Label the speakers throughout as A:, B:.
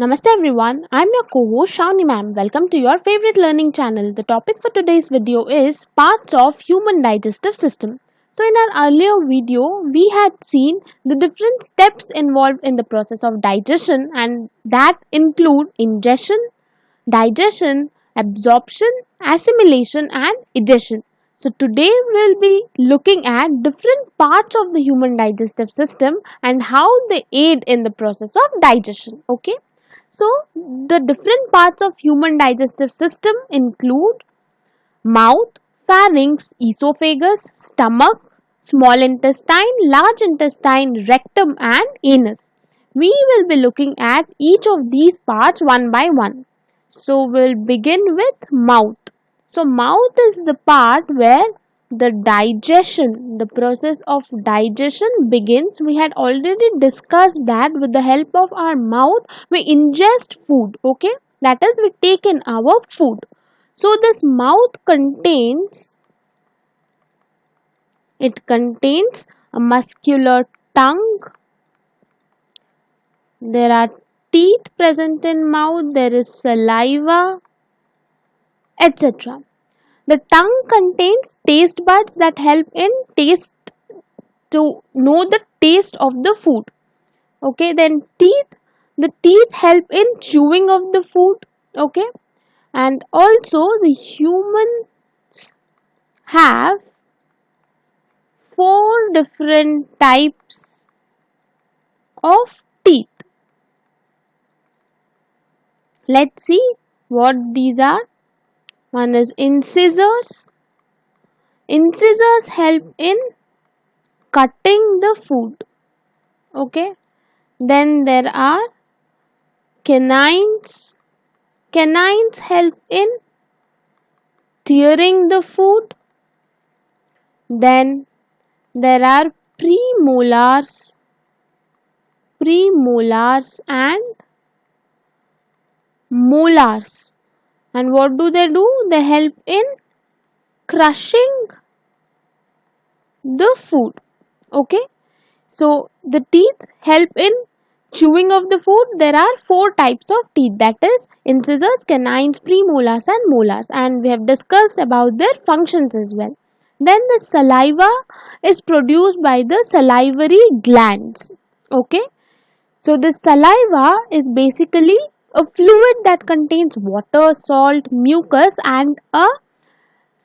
A: Namaste everyone, I'm your co-host Shawni ma'am. Welcome to your favorite learning channel. The topic for today's video is parts of human digestive system. So in our earlier video, we had seen the different steps involved in the process of digestion and that include ingestion, digestion, absorption, assimilation and digestion. So today we'll be looking at different parts of the human digestive system and how they aid in the process of digestion. Okay. So the different parts of human digestive system include mouth, pharynx, esophagus, stomach, small intestine, large intestine, rectum and anus. We will be looking at each of these parts one by one. So we'll begin with mouth. So mouth is the part where the process of digestion begins. We had already discussed that with the help of our mouth, we ingest food, okay? That is, we take in our food. So this mouth contains a muscular tongue. There are teeth present in mouth, there is saliva, etc. The tongue contains taste buds that help in taste to know the taste of the food. Okay, then the teeth help in chewing of the food. Okay, and also the humans have four different types of teeth. Let's see what these are. One is incisors. Incisors help in cutting the food. Okay. Then there are canines. Canines help in tearing the food. Then there are premolars. Premolars and molars. And what do? They help in crushing the food. Okay. So the teeth help in chewing of the food. There are four types of teeth, that is incisors, canines, premolars and molars, and we have discussed about their functions as well. Then the saliva is produced by the salivary glands. Okay. So the saliva is basically a fluid that contains water, salt, mucus and a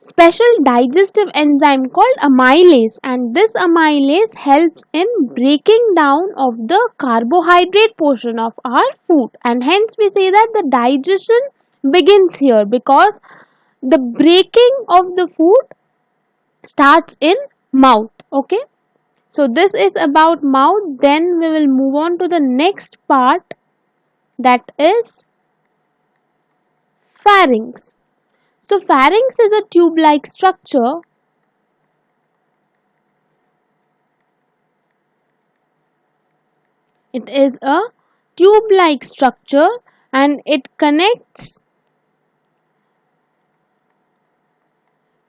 A: special digestive enzyme called amylase, and this amylase helps in breaking down of the carbohydrate portion of our food, and hence we say that the digestion begins here because the breaking of the food starts in mouth. Okay, so this is about mouth. Then we will move on to the next part, that is pharynx. So pharynx is a tube-like structure. It is a tube-like structure and it connects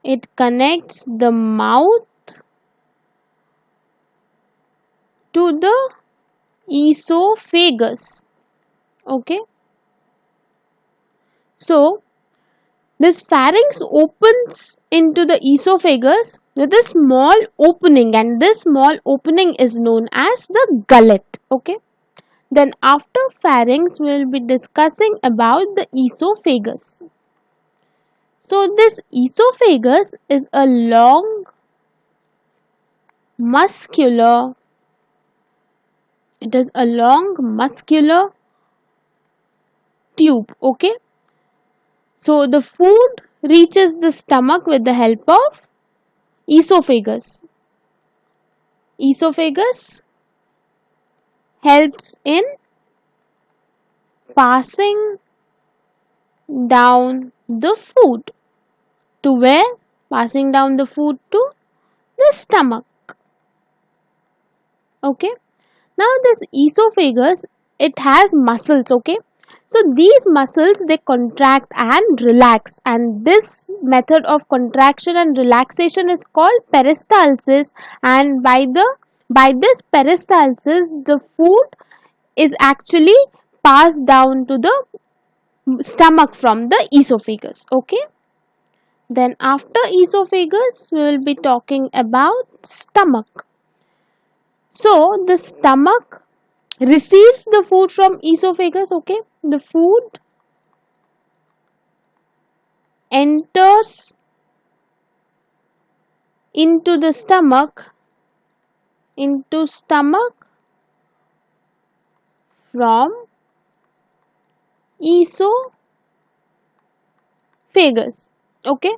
A: the mouth to the esophagus. Okay. So this pharynx opens into the esophagus with a small opening, and this small opening is known as the gullet. Okay. Then after pharynx we will be discussing about the esophagus. So this esophagus is a long muscular tube. Okay. So the food reaches the stomach with the help of esophagus. Esophagus helps in passing down the food to where? Passing down the food to the stomach. Okay. Now this esophagus, it has muscles. Okay. So these muscles, they contract and relax, and this method of contraction and relaxation is called peristalsis, and by this peristalsis the food is actually passed down to the stomach from the esophagus. Okay, then after esophagus we will be talking about stomach. So the stomach receives the food from esophagus. Okay, the food enters into the stomach from esophagus. Okay,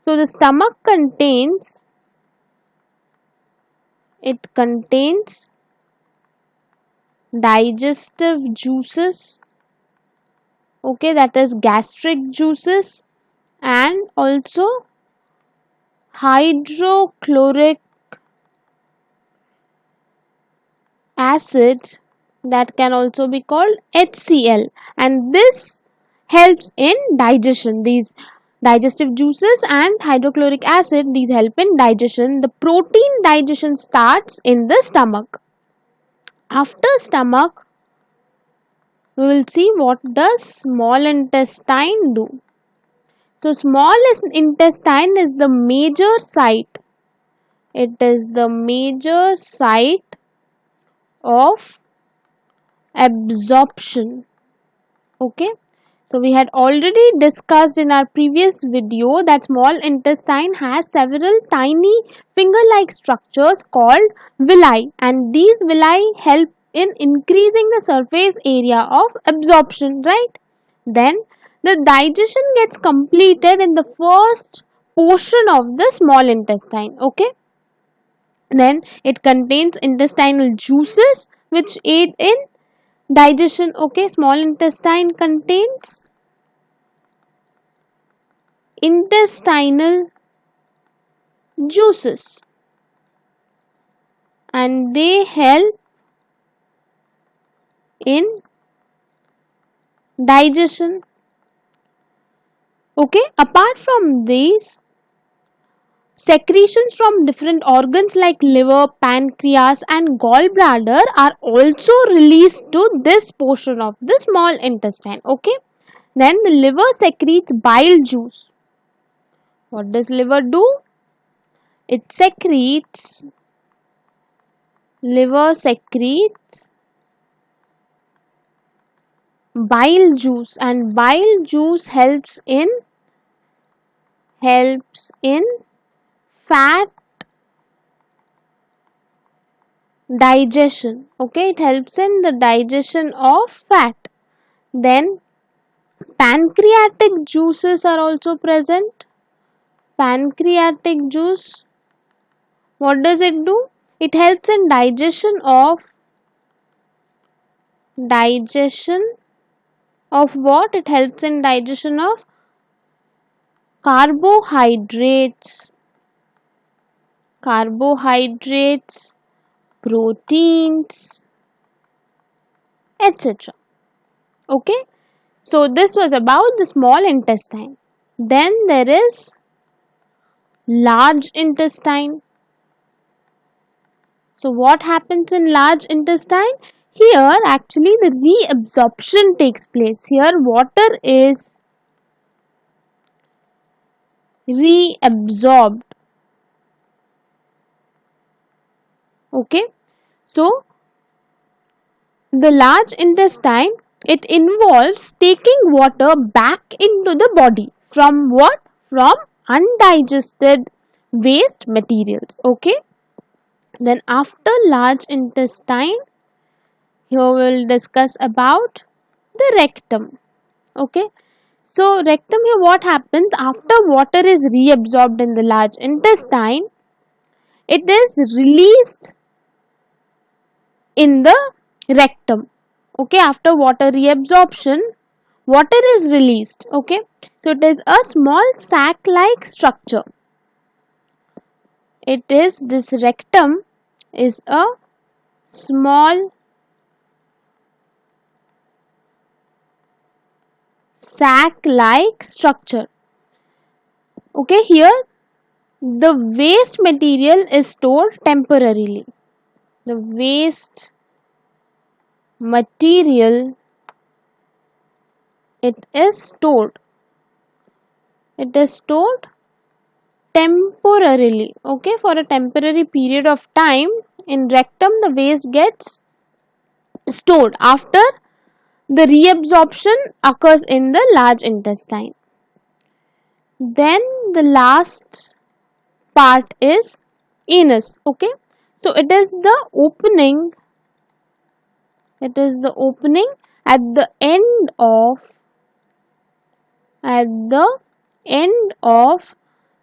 A: so the stomach contains digestive juices, okay, that is gastric juices, and also hydrochloric acid, that can also be called HCl, and this helps in digestion. These digestive juices and hydrochloric acid, these help in digestion. The protein digestion starts in the stomach. After stomach, we will see what does small intestine do. So small intestine is the major site. It is the major site of absorption. Okay, so we had already discussed in our previous video that small intestine has several tiny finger-like structures called villi, and these villi help in increasing the surface area of absorption, right? Then the digestion gets completed in the first portion of the small intestine. Okay, then it contains intestinal juices which aid in digestion. Okay, small intestine contains intestinal juices and they help in digestion. Okay, apart from these, secretions from different organs like liver, pancreas, and gallbladder are also released to this portion of the small intestine. Okay, then the liver secretes bile juice. What does liver do? Liver secretes bile juice, and bile juice helps in fat digestion. Okay, it helps in the digestion of fat. Then pancreatic juices are also present. Pancreatic juice, what does it do? It helps in digestion of what? It helps in digestion of carbohydrates, proteins, etc. Okay, so this was about the small intestine. Then there is large intestine. So what happens in large intestine? Here actually the reabsorption takes place. Here water is reabsorbed. Okay, so the large intestine, it involves taking water back into the body from what? From undigested waste materials. Okay, then after large intestine, here we will discuss about the rectum. Okay, so rectum, here what happens after water is reabsorbed in the large intestine, it is released in the rectum. Okay, after water reabsorption, water is released. Okay, so it is a small sac like structure. This rectum is a small sac like structure. Okay, here the waste material is stored temporarily. The waste material It is stored. It is stored temporarily, okay, for a temporary period of time. In rectum, the waste gets stored after the reabsorption occurs in the large intestine. Then the last part is anus, okay. So it is the opening, it is the opening at the end of, at the end of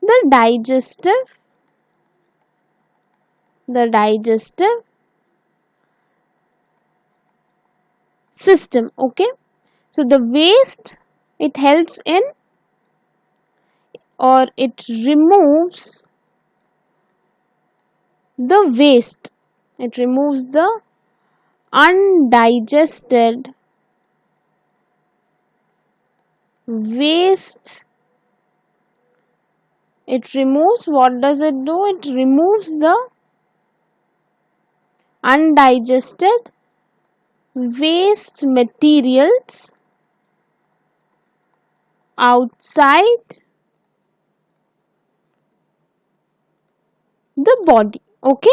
A: the digestive system, okay. So the waste, it helps in, or it removes the waste, it removes the undigested waste. It removes, what does it do? It removes the undigested waste materials outside the body, okay.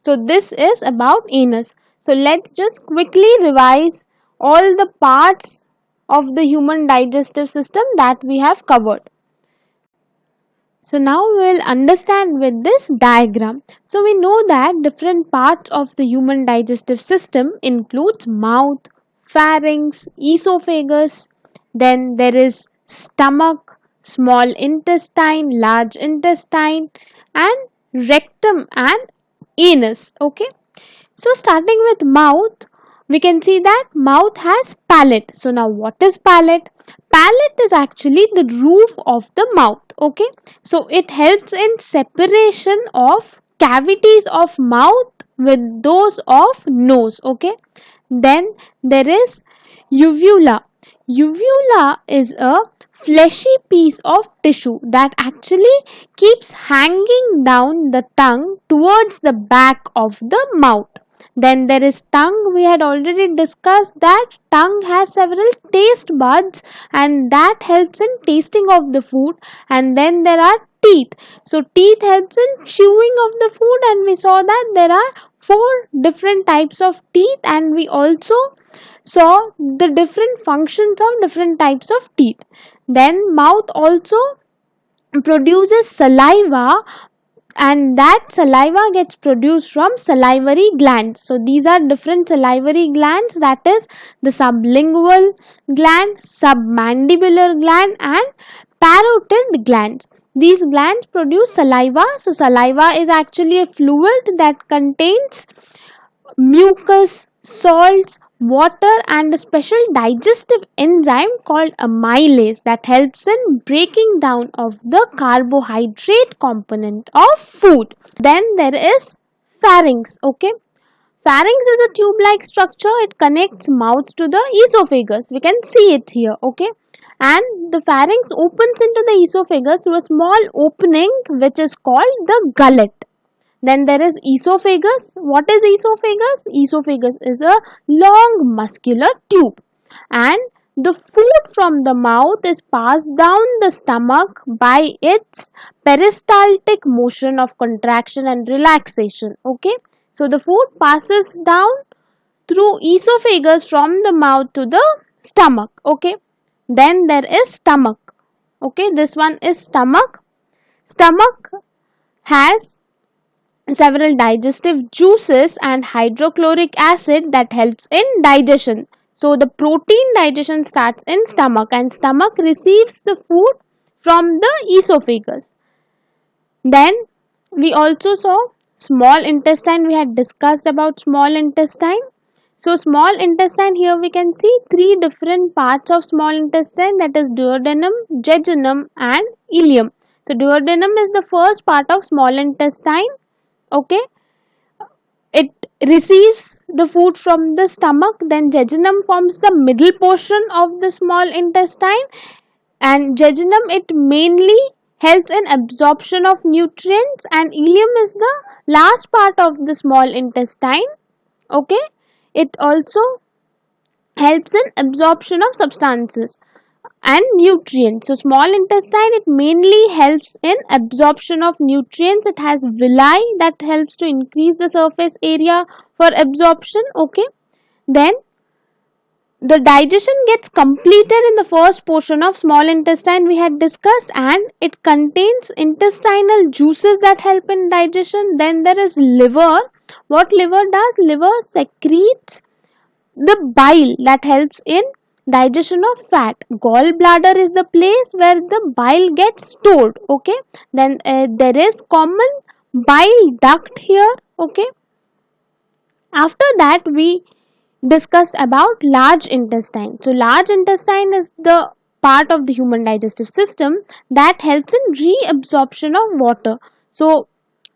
A: So this is about anus. So let's just quickly revise all the parts of the human digestive system that we have covered. So now we will understand with this diagram. So we know that different parts of the human digestive system includes mouth, pharynx, esophagus, then there is stomach, small intestine, large intestine, and rectum and anus, okay. So starting with mouth, we can see that mouth has palate. So now what is palate? Palate is actually the roof of the mouth, okay. So it helps in separation of cavities of mouth with those of nose, okay. Then there is uvula. Uvula is a fleshy piece of tissue that actually keeps hanging down the tongue towards the back of the mouth. Then there is tongue. We had already discussed that tongue has several taste buds and that helps in tasting of the food. And then there are teeth. So teeth helps in chewing of the food, and we saw that there are four different types of teeth, and we also saw the different functions of different types of teeth. Then mouth also produces saliva, and that saliva gets produced from salivary glands. So these are different salivary glands, that is the sublingual gland, submandibular gland, and parotid glands. These glands produce saliva. So saliva is actually a fluid that contains mucus, salts, water, and a special digestive enzyme called amylase that helps in breaking down of the carbohydrate component of food. Then there is pharynx, okay. Pharynx is a tube-like structure. It connects mouth to the esophagus. We can see it here, okay. And the pharynx opens into the esophagus through a small opening which is called the gullet. Then there is esophagus. What is esophagus? Esophagus is a long muscular tube, and the food from the mouth is passed down the stomach by its peristaltic motion of contraction and relaxation, okay. So the food passes down through esophagus from the mouth to the stomach, okay. Then there is stomach, okay. This one is stomach. Stomach has several digestive juices and hydrochloric acid that helps in digestion. So the protein digestion starts in stomach, and stomach receives the food from the esophagus. Then we also saw small intestine. We had discussed about small intestine. So small intestine, here we can see three different parts of small intestine, that is duodenum, jejunum, and ileum. So duodenum is the first part of small intestine, okay. It receives the food from the stomach. Then jejunum forms the middle portion of the small intestine, and jejunum, it mainly helps in absorption of nutrients, and ileum is the last part of the small intestine, okay. It also helps in absorption of substances. and nutrients. So small intestine, it mainly helps in absorption of nutrients. It has villi that helps to increase the surface area for absorption. Okay, then the digestion gets completed in the first portion of small intestine we had discussed, and it contains intestinal juices that help in digestion. Then there is liver. What liver does? Liver secretes the bile that helps in digestion of fat. Gallbladder is the place where the bile gets stored. Okay, then there is common bile duct here. Okay, after that we discussed about large intestine. So large intestine is the part of the human digestive system that helps in reabsorption of water. So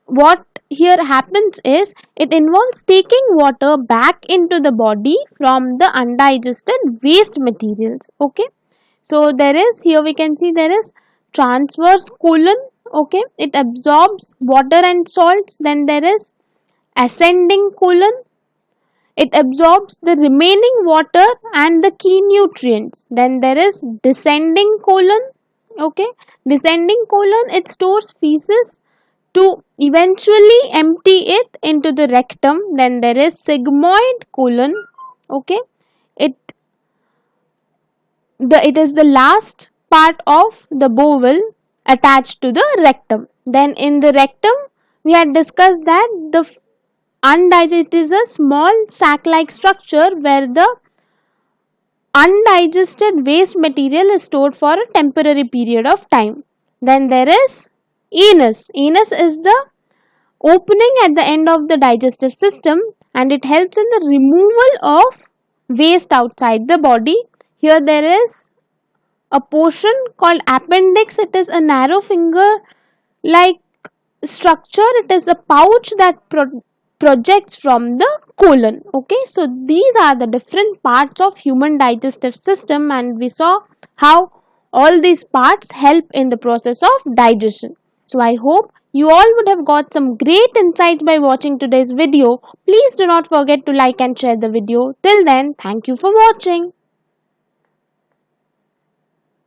A: what here happens is it involves taking water back into the body from the undigested waste materials. Okay, so there is, here we can see there is transverse colon. Okay, it absorbs water and salts. Then there is ascending colon, it absorbs the remaining water and the key nutrients. Then there is descending colon. Okay, descending colon, it stores feces to eventually empty it into the rectum. Then there is sigmoid colon. Okay, it it is the last part of the bowel attached to the rectum. Then in the rectum we had discussed that the undigested is a small sac-like structure where the undigested waste material is stored for a temporary period of time. Then there is anus. Anus is the opening at the end of the digestive system, and it helps in the removal of waste outside the body. Here there is a portion called appendix. It is a narrow finger like structure. It is a pouch that projects from the colon. Okay, so these are the different parts of human digestive system, and we saw how all these parts help in the process of digestion. So I hope you all would have got some great insights by watching today's video. Please do not forget to like and share the video. Till then, thank you for watching.